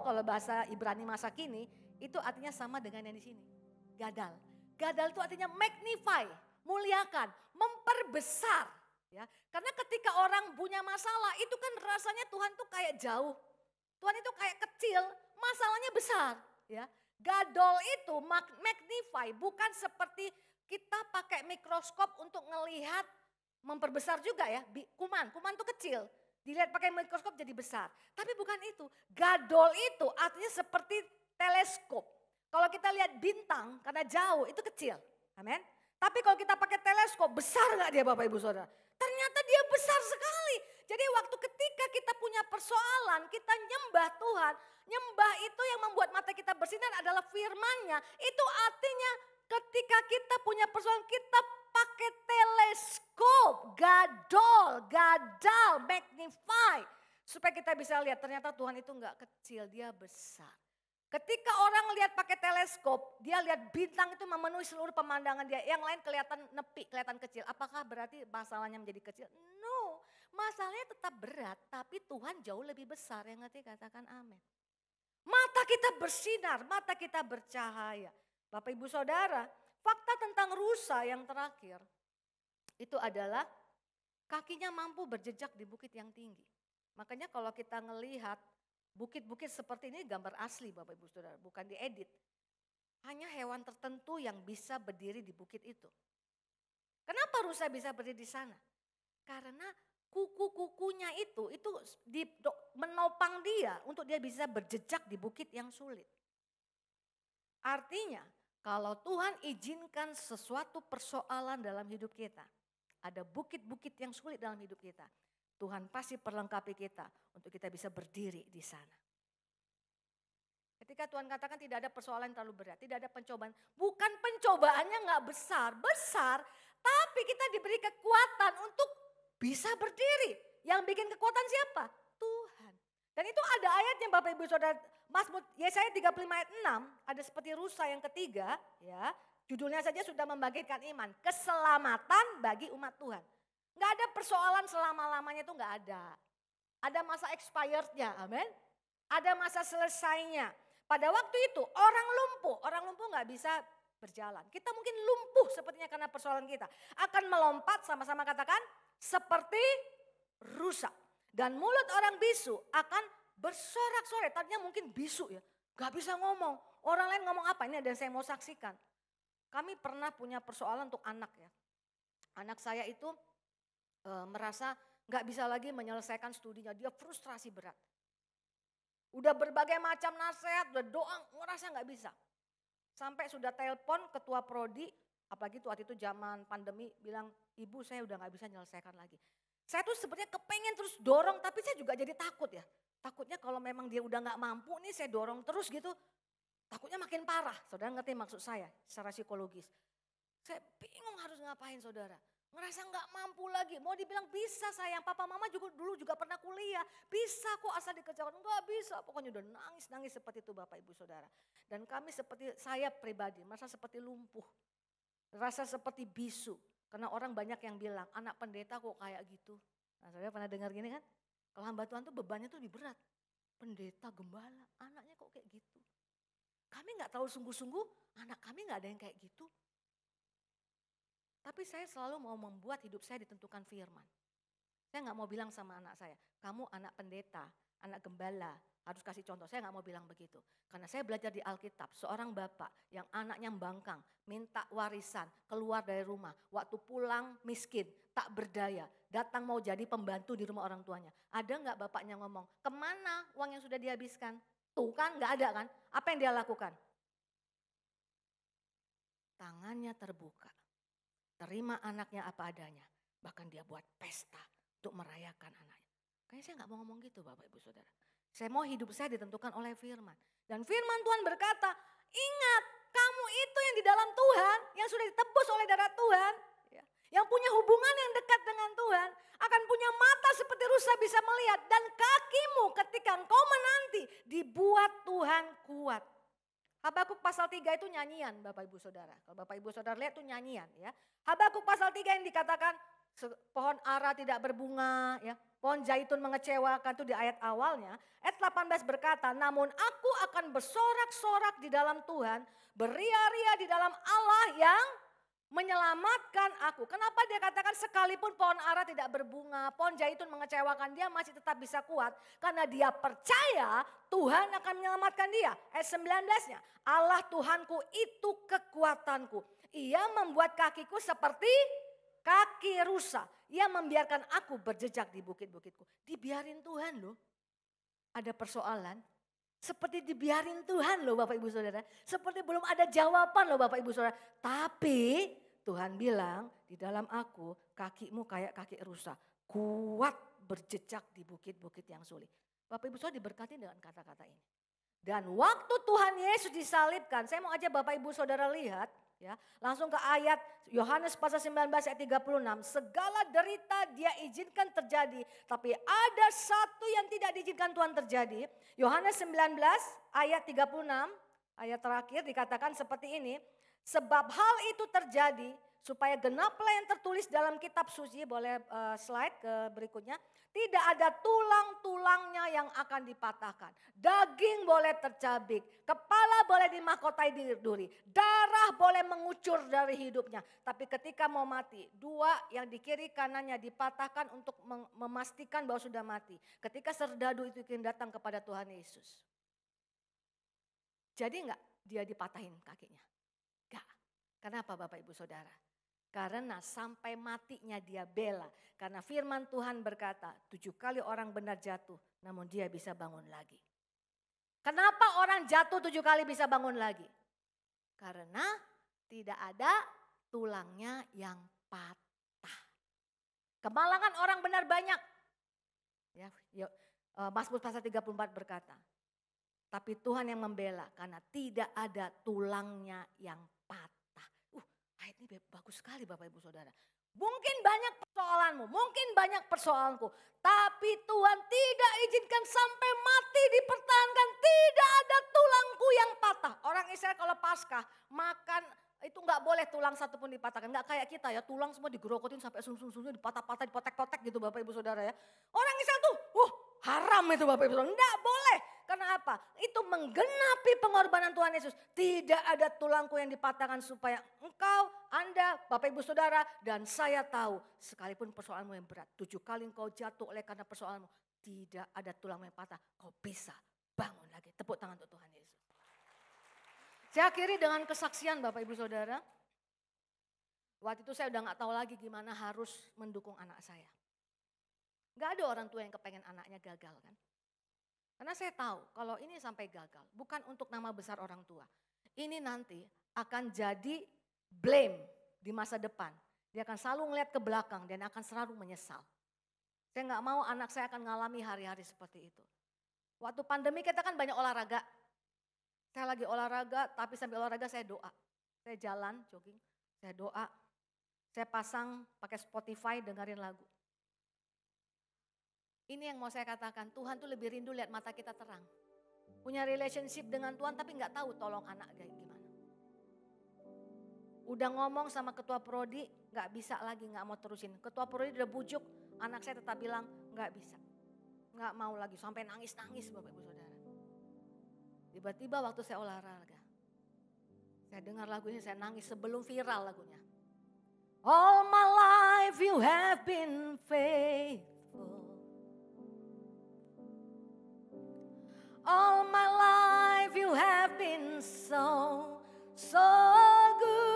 kalau bahasa Ibrani masa kini itu artinya sama dengan yang di sini. Gadal. Gadal itu artinya magnify, muliakan, memperbesar. Ya, karena ketika orang punya masalah itu kan rasanya Tuhan tuh kayak jauh. Tuhan itu kayak kecil, masalahnya besar. Ya, gadol itu magnify, bukan seperti kita pakai mikroskop untuk ngelihat memperbesar juga ya. Kuman itu kecil, dilihat pakai mikroskop jadi besar. Tapi bukan itu, gadol itu artinya seperti teleskop. Kalau kita lihat bintang karena jauh itu kecil, amin. Tapi kalau kita pakai teleskop besar gak dia Bapak Ibu Saudara? Ternyata dia besar sekali. Jadi waktu ketika kita punya persoalan, kita nyembah Tuhan. Nyembah itu yang membuat mata kita bersinar adalah firman-Nya. Itu artinya ketika kita punya persoalan, kita pakai teleskop. Gadal, magnify. Supaya kita bisa lihat ternyata Tuhan itu enggak kecil, dia besar. Ketika orang lihat pakai teleskop, dia lihat bintang itu memenuhi seluruh pemandangan dia. Yang lain kelihatan nepi, kelihatan kecil. Apakah berarti masalahnya menjadi kecil? No, masalahnya tetap berat, tapi Tuhan jauh lebih besar. Yang ngerti katakan amin. Mata kita bersinar, mata kita bercahaya. Bapak Ibu Saudara, fakta tentang rusa yang terakhir, itu adalah kakinya mampu berjejak di bukit yang tinggi. Makanya kalau kita ngelihat bukit-bukit seperti ini gambar asli Bapak Ibu Saudara, bukan diedit. Hanya hewan tertentu yang bisa berdiri di bukit itu. Kenapa rusa bisa berdiri di sana? Karena kuku-kukunya itu menopang dia untuk dia bisa berjejak di bukit yang sulit. Artinya kalau Tuhan izinkan sesuatu persoalan dalam hidup kita, ada bukit-bukit yang sulit dalam hidup kita, Tuhan pasti perlengkapi kita untuk kita bisa berdiri di sana. Ketika Tuhan katakan tidak ada persoalan yang terlalu berat, tidak ada pencobaan. Bukan pencobaannya nggak besar, tapi kita diberi kekuatan untuk bisa berdiri. Yang bikin kekuatan siapa? Tuhan. Dan itu ada ayatnya Bapak Ibu Saudara, Mazmur Yesaya 35 ayat 6, ada seperti rusa yang ketiga, ya. Judulnya saja sudah membangkitkan iman, keselamatan bagi umat Tuhan. Nggak ada persoalan selama-lamanya itu nggak ada. Ada masa expirednya, amin. Ada masa selesainya. Pada waktu itu orang lumpuh nggak bisa berjalan. Kita mungkin lumpuh sepertinya karena persoalan kita. Akan melompat sama-sama katakan seperti rusa. Dan mulut orang bisu akan bersorak-sorai. Tadinya mungkin bisu ya, nggak bisa ngomong. Orang lain ngomong apa? Ini ada yang saya mau saksikan. Kami pernah punya persoalan untuk anak ya. Anak saya itu merasa nggak bisa lagi menyelesaikan studinya, dia frustrasi berat. Udah berbagai macam nasihat, udah doa, ngerasa nggak bisa. Sampai sudah telepon ketua prodi, apalagi waktu itu zaman pandemi, bilang ibu saya udah nggak bisa menyelesaikan lagi. Saya tuh sebenarnya kepengen terus dorong, tapi saya juga jadi takut ya. Takutnya kalau memang dia udah nggak mampu nih saya dorong terus gitu, takutnya makin parah. Saudara ngerti maksud saya secara psikologis. Saya bingung harus ngapain saudara. Ngerasa nggak mampu lagi. Mau dibilang bisa sayang, papa mama juga dulu juga pernah kuliah. Bisa kok asal dikecewakan. Enggak bisa, pokoknya udah nangis-nangis seperti itu Bapak Ibu Saudara. Dan kami seperti saya pribadi merasa seperti lumpuh. Rasa seperti bisu. Karena orang banyak yang bilang anak pendeta kok kayak gitu. Nah saudara pernah dengar gini kan? Kalau hamba Tuhan tuh bebannya tuh lebih berat. Pendeta, gembala, anaknya kok kayak gitu. Kami gak terlalu sungguh-sungguh, anak kami gak ada yang kayak gitu. Tapi saya selalu mau membuat hidup saya ditentukan firman. Saya gak mau bilang sama anak saya, kamu anak pendeta, anak gembala, harus kasih contoh. Saya gak mau bilang begitu. Karena saya belajar di Alkitab, seorang bapak yang anaknya membangkang, minta warisan, keluar dari rumah. Waktu pulang miskin, tak berdaya, datang mau jadi pembantu di rumah orang tuanya. Ada gak bapaknya ngomong, kemana uang yang sudah dihabiskan? Tuh kan gak ada kan? Apa yang dia lakukan? Tangannya terbuka. Terima anaknya apa adanya. Bahkan dia buat pesta untuk merayakan anaknya. Kayaknya saya gak mau ngomong gitu Bapak Ibu Saudara. Saya mau hidup saya ditentukan oleh firman. Dan firman Tuhan berkata, ingat kamu itu yang di dalam Tuhan, yang sudah ditebus oleh darah Tuhan. Yang punya hubungan yang dekat dengan Tuhan, akan punya mata seperti rusa bisa melihat. Dan kakimu ketika engkau menanti, dibuat Tuhan kuat. Habakuk pasal 3 itu nyanyian Bapak Ibu Saudara. Kalau Bapak Ibu Saudara lihat itu nyanyian ya. Habakuk pasal 3 yang dikatakan pohon ara tidak berbunga ya. Pohon zaitun mengecewakan itu di ayat awalnya. Ayat 18 berkata, namun aku akan bersorak-sorak di dalam Tuhan. Beria-ria di dalam Allah yang menyelamatkan aku. Kenapa dia katakan sekalipun pohon ara tidak berbunga, pohon zaitun mengecewakan, dia masih tetap bisa kuat. Karena dia percaya Tuhan akan menyelamatkan dia. Ayat 19-nya, Allah Tuhanku itu kekuatanku. Ia membuat kakiku seperti kaki rusa. Ia membiarkan aku berjejak di bukit-bukitku. Dibiarin Tuhan loh. Ada persoalan. Seperti dibiarin Tuhan loh Bapak Ibu Saudara. Seperti belum ada jawaban loh Bapak Ibu Saudara. Tapi Tuhan bilang di dalam aku kakimu kayak kaki rusa. Kuat berjejak di bukit-bukit yang sulit. Bapak Ibu Saudara diberkati dengan kata-kata ini. Dan waktu Tuhan Yesus disalibkan, saya mau aja Bapak Ibu Saudara lihat. Ya, langsung ke ayat Yohanes pasal 19 ayat 36. Segala derita dia izinkan terjadi. Tapi ada satu yang tidak diizinkan Tuhan terjadi. Yohanes 19 ayat 36. Ayat terakhir dikatakan seperti ini. Sebab hal itu terjadi supaya genaplah yang tertulis dalam kitab suci. Boleh slide ke berikutnya. Tidak ada tulang-tulangnya yang akan dipatahkan. Daging boleh tercabik. Kepala boleh dimahkotai di duri. Darah boleh mengucur dari hidupnya. Tapi ketika mau mati, dua yang di kiri kanannya dipatahkan untuk memastikan bahwa sudah mati. Ketika serdadu itu datang kepada Tuhan Yesus. Jadi enggak dia dipatahin kakinya? Enggak. Kenapa Bapak Ibu Saudara? Karena sampai matinya dia bela. Karena firman Tuhan berkata 7 kali orang benar jatuh namun dia bisa bangun lagi. Kenapa orang jatuh 7 kali bisa bangun lagi? Karena tidak ada tulangnya yang patah. Kemalangan orang benar banyak. Ya, Mazmur pasal 34 berkata. Tapi Tuhan yang membela karena tidak ada tulangnya yang patah. Ayat ini bagus sekali Bapak Ibu Saudara. Mungkin banyak persoalanmu, mungkin banyak persoalanku. Tapi Tuhan tidak izinkan sampai mati dipertahankan. Tidak ada tulangku yang patah. Orang Israel kalau Paskah makan itu nggak boleh tulang satupun dipatahkan. Nggak kayak kita ya, tulang semua digerokotin sampai sum-sumnya dipatah-patah, dipotek-potek gitu Bapak Ibu Saudara ya. Orang Israel tuh, haram itu Bapak Ibu Saudara. Nggak boleh. Karena apa? Itu menggenapi pengorbanan Tuhan Yesus. Tidak ada tulangku yang dipatahkan supaya engkau, Anda, Bapak Ibu Saudara, dan saya tahu sekalipun persoalanmu yang berat. 7 kali engkau jatuh oleh karena persoalanmu. Tidak ada tulang yang patah. Kau bisa bangun lagi. Tepuk tangan untuk Tuhan Yesus. Saya akhiri dengan kesaksian Bapak Ibu Saudara. Waktu itu saya udah gak tahu lagi gimana harus mendukung anak saya. Gak ada orang tua yang kepengen anaknya gagal kan. Karena saya tahu kalau ini sampai gagal bukan untuk nama besar orang tua. Ini nanti akan jadi blame di masa depan. Dia akan selalu ngeliat ke belakang dan akan selalu menyesal. Saya nggak mau anak saya akan mengalami hari-hari seperti itu. Waktu pandemi kita kan banyak olahraga. Saya lagi olahraga tapi sambil olahraga saya doa. Saya jalan jogging Saya doa, saya pasang pakai Spotify dengerin lagu. Ini yang mau saya katakan, Tuhan tuh lebih rindu lihat mata kita terang. Punya relationship dengan Tuhan tapi gak tahu tolong anak gimana. Udah ngomong sama ketua prodi, gak bisa lagi, gak mau terusin. Ketua prodi udah bujuk, anak saya tetap bilang gak bisa. Gak mau lagi, sampai nangis-nangis Bapak Ibu Saudara. Tiba-tiba waktu saya olahraga, saya dengar lagu ini, saya nangis sebelum viral lagunya. All my life you have been faithful. All my life you have been so good.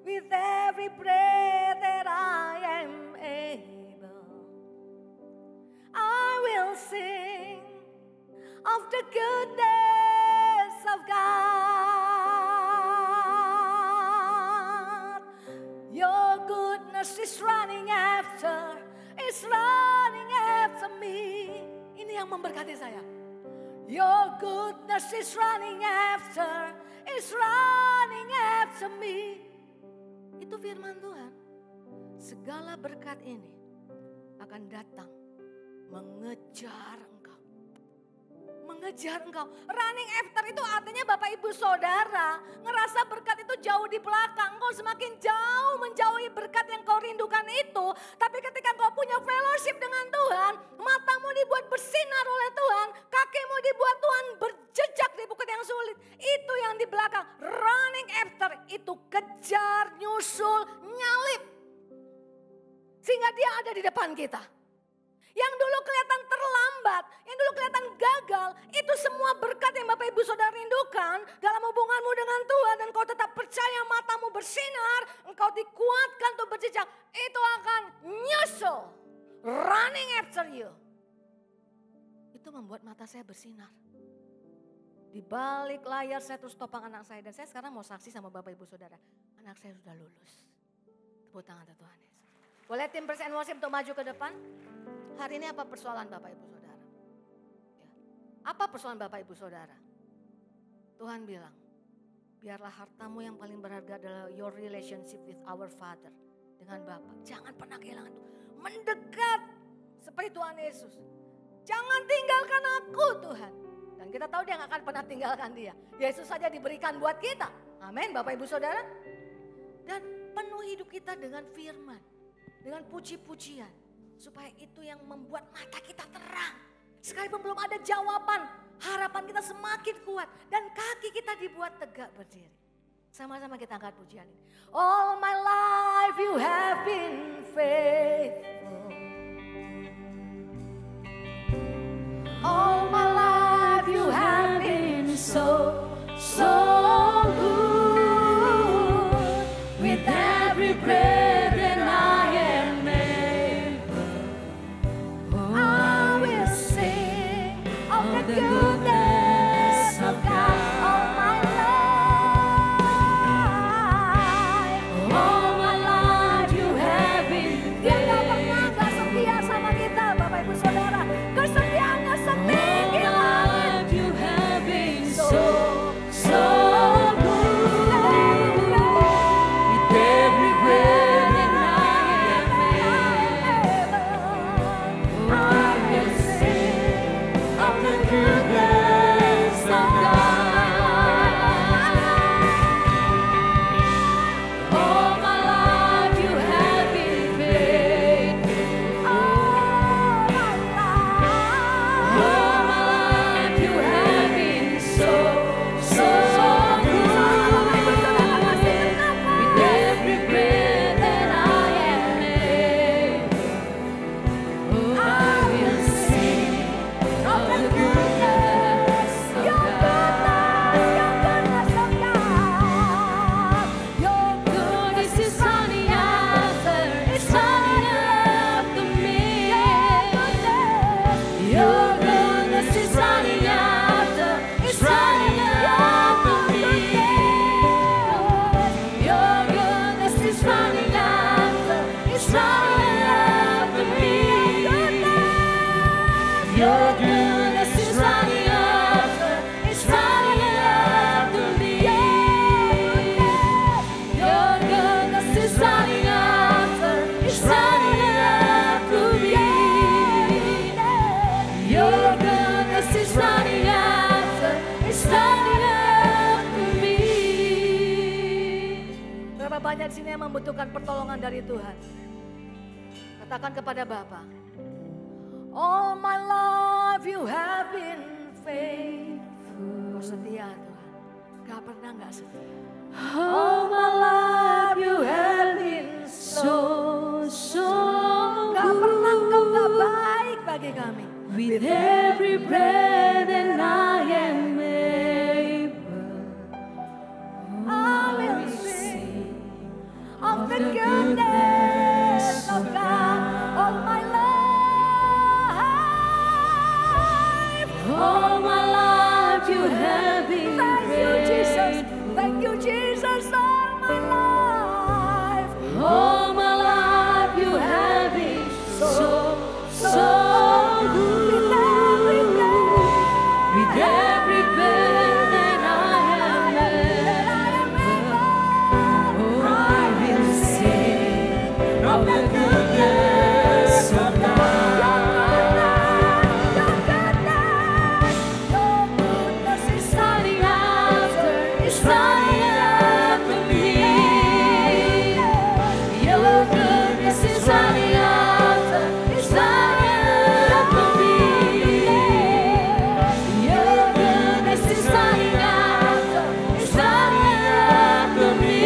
With every breath that I am able, I will sing of the goodness of God. Your goodness is running after me. Ini yang memberkati saya. Your goodness is running after me. Itu firman Tuhan. Segala berkat ini akan datang mengejar engkau. Mengejar engkau. Running after itu artinya Bapak Ibu Saudara ngerasa berkat itu jauh di belakang. Engkau semakin jauh menjauhi berkat yang kau rindukan itu. Tapi ketika kau punya fellowship dengan Tuhan, matamu dibuat bersinar oleh Tuhan, kakimu dibuat Tuhan berjejak di bukit yang sulit. Itu yang di belakang. Running after itu kejar, nyusul, nyalip. Sehingga dia ada di depan kita. Yang dulu kelihatan terlambat, yang dulu kelihatan gagal, itu semua berkat yang Bapak Ibu Saudara rindukan dalam hubunganmu dengan Tuhan dan kau tetap percaya matamu bersinar, engkau dikuatkan untuk berjejak, itu akan nyusul, running after you. Itu membuat mata saya bersinar. Di balik layar saya terus topang anak saya dan saya sekarang mau saksi sama Bapak Ibu Saudara, anak saya sudah lulus. Tepuk tangan untuk Tuhan Yesus. Boleh tim Praise and Worship untuk maju ke depan? Hari ini apa persoalan Bapak Ibu Saudara? Ya. Apa persoalan Bapak Ibu Saudara? Tuhan bilang, biarlah hartamu yang paling berharga adalah your relationship with our Father. Dengan Bapa. Jangan pernah kehilangan itu. Mendekat seperti Tuhan Yesus. Jangan tinggalkan aku Tuhan. Dan kita tahu dia gak akan pernah tinggalkan dia. Yesus saja diberikan buat kita. Amin Bapak Ibu Saudara. Dan penuh hidup kita dengan firman. Dengan puji-pujian. Supaya itu yang membuat mata kita terang. Sekalipun belum ada jawaban, harapan kita semakin kuat. Dan kaki kita dibuat tegak berdiri. Sama-sama kita angkat pujian ini. All my life you have been faithful. All my life you have been so good. With every breath that I am able, I will sing of the goodness of God. All my life you have been there. Dia gak pernah gak setia sama kita Bapak Ibu Saudara. Kesetiaannya setinggi langit. You have been so banyak di sini yang membutuhkan pertolongan dari Tuhan. Katakan kepada Bapa, all my life you have been faithful. Kau setia Tuhan, gak pernah gak setia. All my life you have been so gak pernah Engkau gak baik bagi kami. With every breath that I am able, I will sing of the goodness of God all my life. all my life you have been Thank you, Jesus. faithful. Thank you, Jesus, all my life. All my life you have been so good. With every With every breath that I am able, oh, I will sing of the goodness of God. Running after, it's running after me. Your goodness is running after, it's running after me. Your goodness is running after, it's running after me.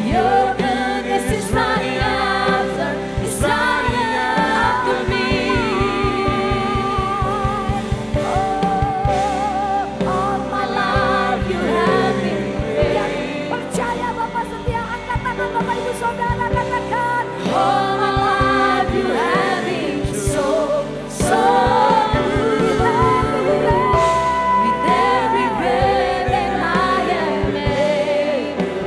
Your goodness is running after, it's running after me. All my life you have been faithful. Percaya Bapak setia, angkat tangan Bapak Ibu Saudara, katakan. All my life you have been so good. With every breath that I am able,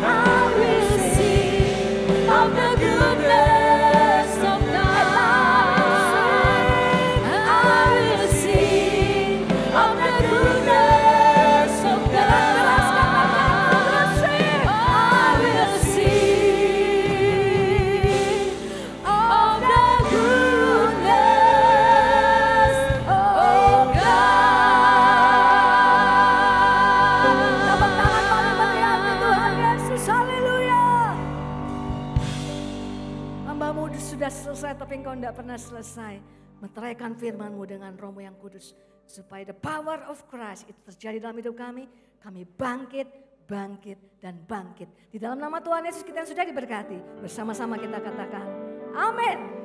I will sing of the goodness of God. I will sing of the goodness of God. I will sing of the goodness of God. Tepuk tangan paling meriah untuk Tuhan Yesus, haleluya. Hamba-Mu sudah selesai tapi Engkau tidak pernah selesai. Meteraikan firman-Mu dengan Roh-Mu yang kudus. Supaya the power of Christ itu terjadi dalam hidup kami. Kami bangkit, dan bangkit. Di dalam nama Tuhan Yesus kita yang sudah diberkati. Bersama-sama kita katakan, amin.